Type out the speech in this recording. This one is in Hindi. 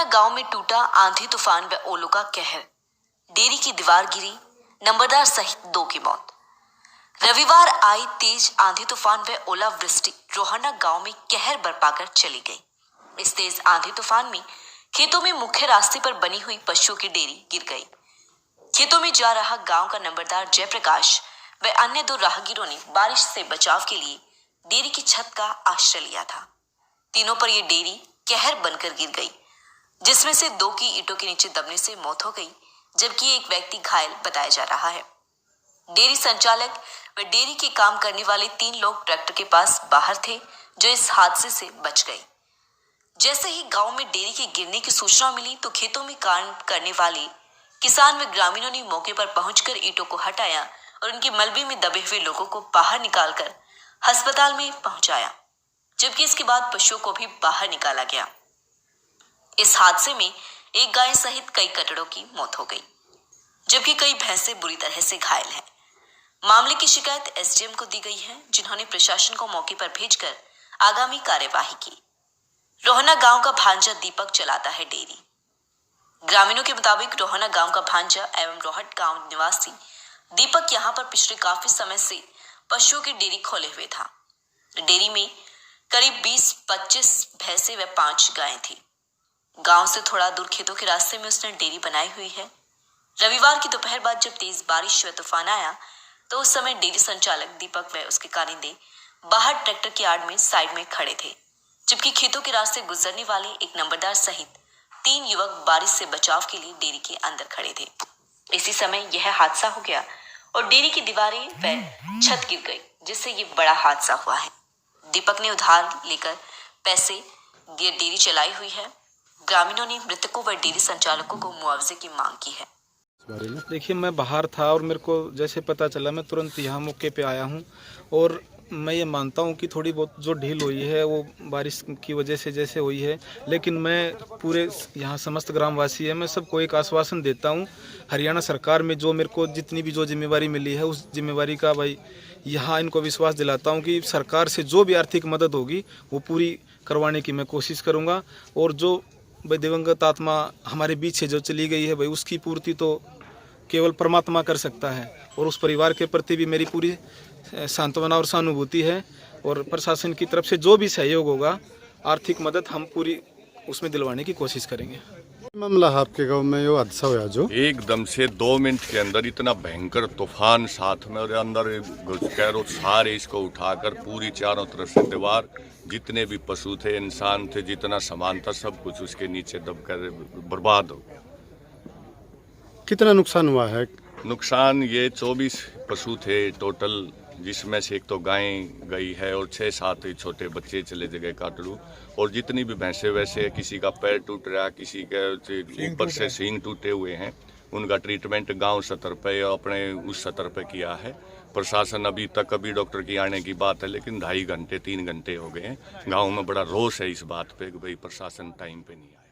गांव में टूटा आंधी तूफान व ओलों का कहर। डेयरी की दीवार गिरी, नंबरदार सहित 2 की मौत। रविवार आई तेज आंधी तूफान व ओलावृष्टि रोहना गांव में कहर बरपा कर चली गई। इस तेज आंधी तूफान में खेतों में मुख्य रास्ते पर बनी हुई पशुओं की डेयरी गिर गई। खेतों में जा रहा गांव का नंबरदार जयप्रकाश व अन्य 2 राहगीरों ने बारिश से बचाव के लिए डेयरी की छत का आश्रय लिया था। तीनों पर यह डेयरी कहर बनकर गिर गई, जिसमें से 2 की ईंटों के नीचे दबने से मौत हो गई, जबकि एक व्यक्ति घायल बताया जा रहा है। डेयरी संचालक व डेयरी के काम करने वाले 3 लोग ट्रैक्टर के पास बाहर थे, जो इस हादसे से बच गए। जैसे ही गांव में डेयरी के गिरने की सूचना मिली तो खेतों में काम करने वाले किसान व ग्रामीणों ने मौके पर पहुंचकर ईंटों को हटाया और उनके मलबे में दबे हुए लोगों को बाहर निकालकर अस्पताल में पहुंचाया, जबकि इसके बाद पशुओं को भी बाहर निकाला गया। इस हादसे में एक गाय सहित कई कटड़ों की मौत हो गई, जबकि कई भैंसें बुरी तरह से घायल हैं। मामले की शिकायत एसडीएम को दी गई है, जिन्होंने प्रशासन को मौके पर भेजकर आगामी कार्यवाही की। रोहना गांव का भांजा दीपक चलाता है डेयरी। ग्रामीणों के मुताबिक रोहना गांव का भांजा एवं रोहट गांव निवासी दीपक यहां पर पिछले काफी समय से पशुओं की डेयरी खोले हुए था। डेयरी में करीब 20-25 भैंसे व 5 गायें थी। गांव से थोड़ा दूर खेतों के रास्ते में उसने डेयरी बनाई हुई है। रविवार की दोपहर बाद जब तेज बारिश व तूफान आया तो उस समय डेयरी संचालक दीपक व उसके कारिंदे बाहर ट्रैक्टर की आड़ में साइड में खड़े थे, जबकि खेतों के रास्ते गुजरने वाले एक नंबरदार सहित 3 युवक बारिश से बचाव के लिए डेयरी के अंदर खड़े थे। इसी समय यह हादसा हो गया और डेयरी की दीवारें व छत गिर गई, जिससे ये बड़ा हादसा हुआ है। दीपक ने उधार लेकर पैसे डेयरी चलाई हुई है। ग्रामीणों ने मृतकों व डेयरी संचालकों को मुआवजे की मांग की है। देखिए, मैं बाहर था और मेरे को जैसे पता चला मैं तुरंत यहाँ मौके पे आया हूँ और मैं ये मानता हूँ कि थोड़ी बहुत जो ढील हुई है वो बारिश की वजह से जैसे हुई है, लेकिन मैं पूरे यहाँ समस्त ग्रामवासी है, मैं सबको एक आश्वासन देता हूँ। हरियाणा सरकार में जो मेरे को जितनी भी जो जिम्मेवारी मिली है उस जिम्मेवारी का भाई यहाँ इनको विश्वास दिलाता हूँ कि सरकार से जो भी आर्थिक मदद होगी वो पूरी करवाने की मैं कोशिश करूँगा। और जो भाई दिवंगत आत्मा हमारे बीच से जो चली गई है भाई उसकी पूर्ति तो केवल परमात्मा कर सकता है, और उस परिवार के प्रति भी मेरी पूरी सांत्वना और सहानुभूति है। और प्रशासन की तरफ से जो भी सहयोग होगा, आर्थिक मदद हम पूरी उसमें दिलवाने की कोशिश करेंगे। मामला आपके गांव में यो हादसा हुआ जो एकदम से 2 मिनट के अंदर इतना भयंकर तूफान साथ में और अंदर घुसकर सारे इसको उठाकर पूरी चारों तरफ से दीवार, जितने भी पशु थे, इंसान थे, जितना सामान था, सब कुछ उसके नीचे दबकर बर्बाद हो गया। कितना नुकसान हुआ है? नुकसान ये 24 पशु थे टोटल, जिसमें से एक तो गाय गई है और 6-7 छोटे बच्चे चले गए काटड़ू, और जितनी भी भैंसे वैसे किसी का पैर टूट रहा, किसी के ऊपर से सींग टूटे हुए हैं, उनका ट्रीटमेंट गांव स्तर पे अपने उस स्तर पे किया है। प्रशासन अभी तक डॉक्टर की आने की बात है, लेकिन 2.5 घंटे 3 घंटे हो गए हैं। गाँव में बड़ा रोष है इस बात पे कि भाई प्रशासन टाइम पे नहीं आया।